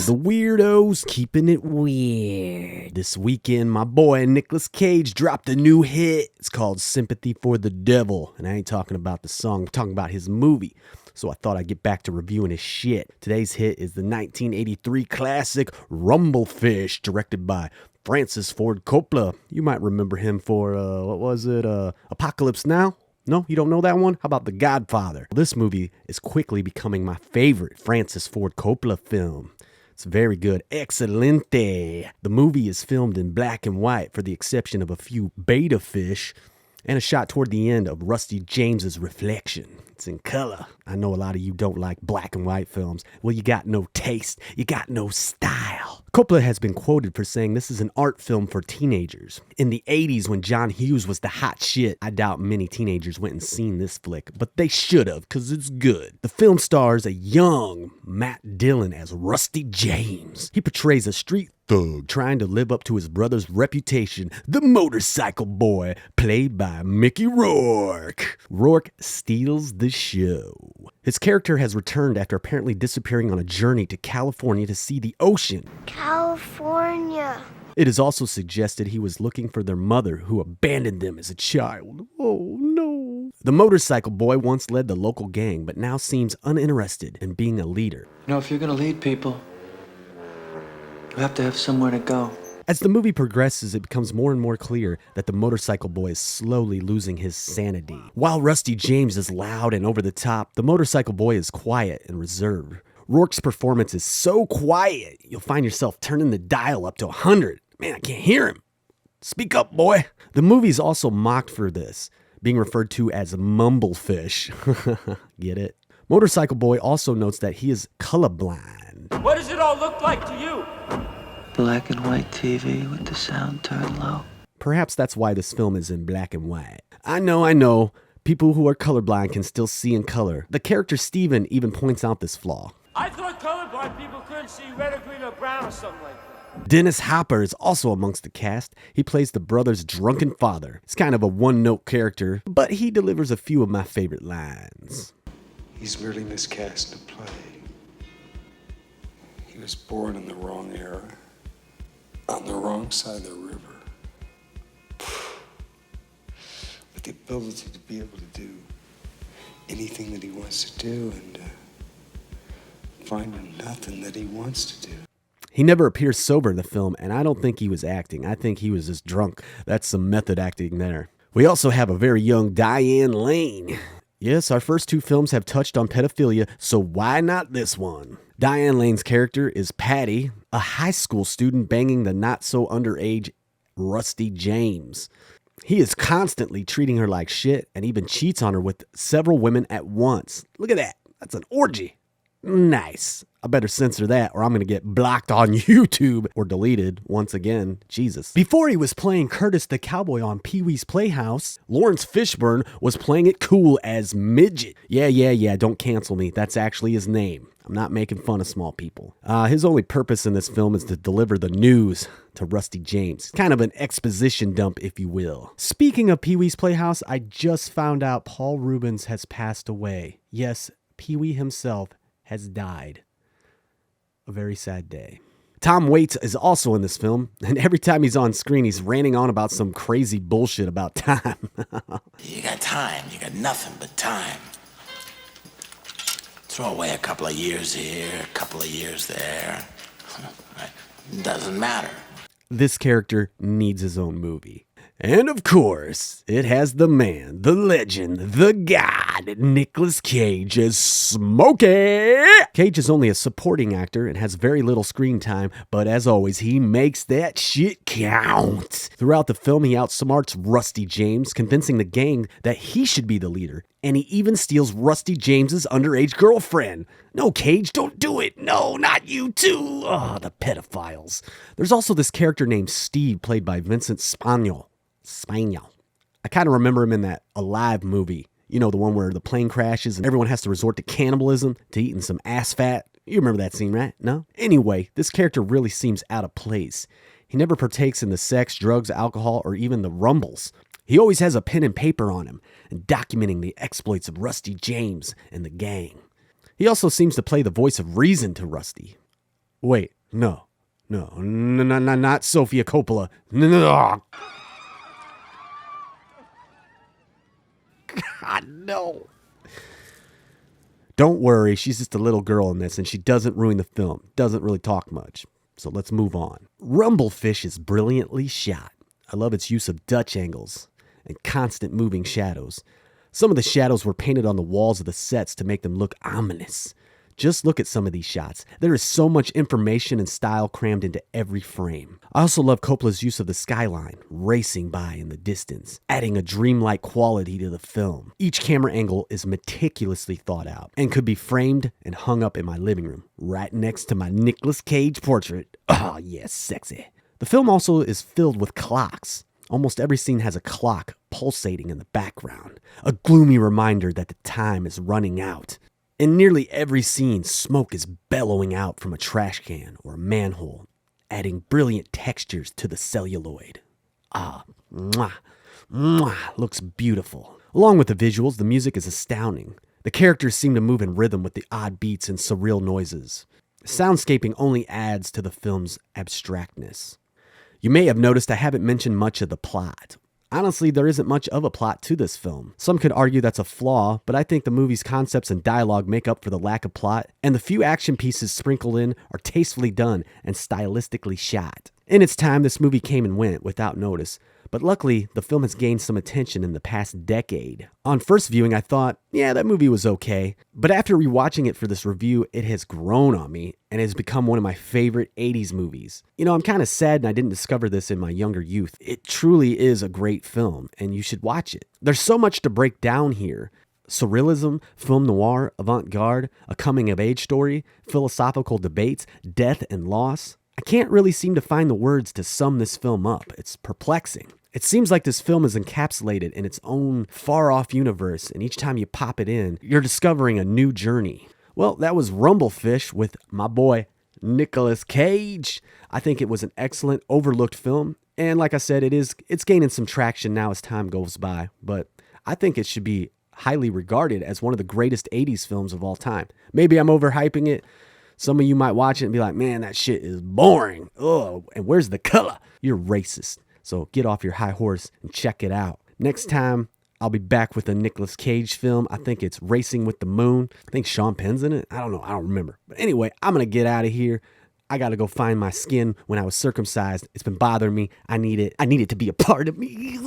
The Weirdos, keeping it weird. This weekend, my boy Nicolas Cage dropped a new hit. It's called Sympathy for the Devil. And I ain't talking about the song, I'm talking about his movie. So I thought I'd get back to reviewing his shit. Today's hit is the 1983 classic Rumblefish, directed by Francis Ford Coppola. You might remember him for, Apocalypse Now? No, you don't know that one? How about The Godfather? This movie is quickly becoming my favorite Francis Ford Coppola film. It's very good. Excelente. The movie is filmed in black and white for the exception of a few beta fish and a shot toward the end of Rusty James's reflection. It's in color. I know a lot of you don't like black and white films. Well, you got no taste. You got no style. Coppola has been quoted for saying this is an art film for teenagers. In the 80s, when John Hughes was the hot shit, I doubt many teenagers went and seen this flick, but they should have, because it's good. The film stars a young Matt Dillon as Rusty James. He portrays a street thug trying to live up to his brother's reputation, the motorcycle boy, played by Mickey Rourke. Rourke steals the show. His character has returned after apparently disappearing on a journey to California to see the ocean. California. It is also suggested he was looking for their mother, who abandoned them as a child. Oh no. The motorcycle boy once led the local gang, but now seems uninterested in being a leader. You know, if you're gonna lead people, you have to have somewhere to go. As the movie progresses, it becomes more and more clear that the motorcycle boy is slowly losing his sanity. While Rusty James is loud and over the top, the motorcycle boy is quiet and reserved. Rourke's performance is so quiet, you'll find yourself turning the dial up to 100. Man, I can't hear him. Speak up, boy. The movie is also mocked for this, being referred to as Mumblefish. Get it? Motorcycle Boy also notes that he is colorblind. What does it all look like to you? Black and white TV with the sound turned low. Perhaps that's why this film is in black and white. I know. People who are colorblind can still see in color. The character Steven even points out this flaw. I thought colorblind people couldn't see red or green or brown or something like that. Dennis Hopper is also amongst the cast. He plays the brother's drunken father. He's kind of a one-note character, but he delivers a few of my favorite lines. He's merely miscast in a play. He was born in the wrong era, on the wrong side of the river. With the ability to be able to do anything that he wants to do and find nothing that he wants to do. He never appears sober in the film, and I don't think he was acting. I think he was just drunk. That's some method acting there. We also have a very young Diane Lane. Yes, our first two films have touched on pedophilia, so why not this one? Diane Lane's character is Patty, a high school student banging the not-so-underage Rusty James. He is constantly treating her like shit and even cheats on her with several women at once. Look at that. That's an orgy. Nice. I better censor that or I'm going to get blocked on YouTube or deleted once again. Jesus. Before he was playing Curtis the Cowboy on Pee-wee's Playhouse, Lawrence Fishburne was playing it cool as Midget. Yeah, don't cancel me. That's actually his name. I'm not making fun of small people. His only purpose in this film is to deliver the news to Rusty James. Kind of an exposition dump, if you will. Speaking of Pee-wee's Playhouse, I just found out Paul Reubens has passed away. Yes, Pee-wee himself has died. A very sad day. Tom Waits is also in this film, and every time he's on screen, he's ranting on about some crazy bullshit about time. You got time. You got nothing but time. Throw away a couple of years here, a couple of years there. Doesn't matter. This character needs his own movie. And of course, it has the man, the legend, the god, Nicolas Cage as Smokey. Cage is only a supporting actor and has very little screen time, but as always, he makes that shit count. Throughout the film, he outsmarts Rusty James, convincing the gang that he should be the leader. And he even steals Rusty James's underage girlfriend. No, Cage, don't do it. No, not you too. Oh, the pedophiles. There's also this character named Steve, played by Vincent Spaniel. I kind of remember him in that Alive movie. You know, the one where the plane crashes and everyone has to resort to cannibalism, to eating some ass fat. You remember that scene, right? No? Anyway, this character really seems out of place. He never partakes in the sex, drugs, alcohol, or even the rumbles. He always has a pen and paper on him and documenting the exploits of Rusty James and the gang. He also seems to play the voice of reason to Rusty. Wait, no, not Sofia Coppola. No. God, no. Don't worry, she's just a little girl in this, and she doesn't ruin the film. Doesn't really talk much. So let's move on. Rumblefish is brilliantly shot. I love its use of Dutch angles and constant moving shadows. Some of the shadows were painted on the walls of the sets to make them look ominous. Just look at some of these shots. There is so much information and style crammed into every frame. I also love Coppola's use of the skyline, racing by in the distance, adding a dreamlike quality to the film. Each camera angle is meticulously thought out and could be framed and hung up in my living room, right next to my Nicolas Cage portrait. Oh, yes, sexy. The film also is filled with clocks. Almost every scene has a clock pulsating in the background, a gloomy reminder that the time is running out. In nearly every scene, smoke is bellowing out from a trash can or a manhole, adding brilliant textures to the celluloid. Looks beautiful. Along with the visuals, the music is astounding. The characters seem to move in rhythm with the odd beats and surreal noises. Soundscaping only adds to the film's abstractness. You may have noticed I haven't mentioned much of the plot. Honestly, there isn't much of a plot to this film. Some could argue that's a flaw, but I think the movie's concepts and dialogue make up for the lack of plot, and the few action pieces sprinkled in are tastefully done and stylistically shot. In its time, this movie came and went without notice, but luckily, the film has gained some attention in the past decade. On first viewing, I thought, yeah, that movie was okay. But after rewatching it for this review, it has grown on me and has become one of my favorite 80s movies. You know, I'm kind of sad I didn't discover this in my younger youth. It truly is a great film, and you should watch it. There's so much to break down here. Surrealism, film noir, avant-garde, a coming-of-age story, philosophical debates, death and loss. I can't really seem to find the words to sum this film up. It's perplexing. It seems like this film is encapsulated in its own far-off universe, and each time you pop it in, you're discovering a new journey. Well, that was Rumblefish with my boy Nicolas Cage. I think it was an excellent, overlooked film, and like I said, it's gaining some traction now as time goes by, but I think it should be highly regarded as one of the greatest 80s films of all time. Maybe I'm overhyping it. Some of you might watch it and be like, man, that shit is boring. Oh, and where's the color? You're racist. So get off your high horse and check it out. Next time, I'll be back with a Nicolas Cage film. I think it's Racing with the Moon. I think Sean Penn's in it. I don't know. I don't remember. But anyway, I'm going to get out of here. I got to go find my skin when I was circumcised. It's been bothering me. I need it. I need it to be a part of me.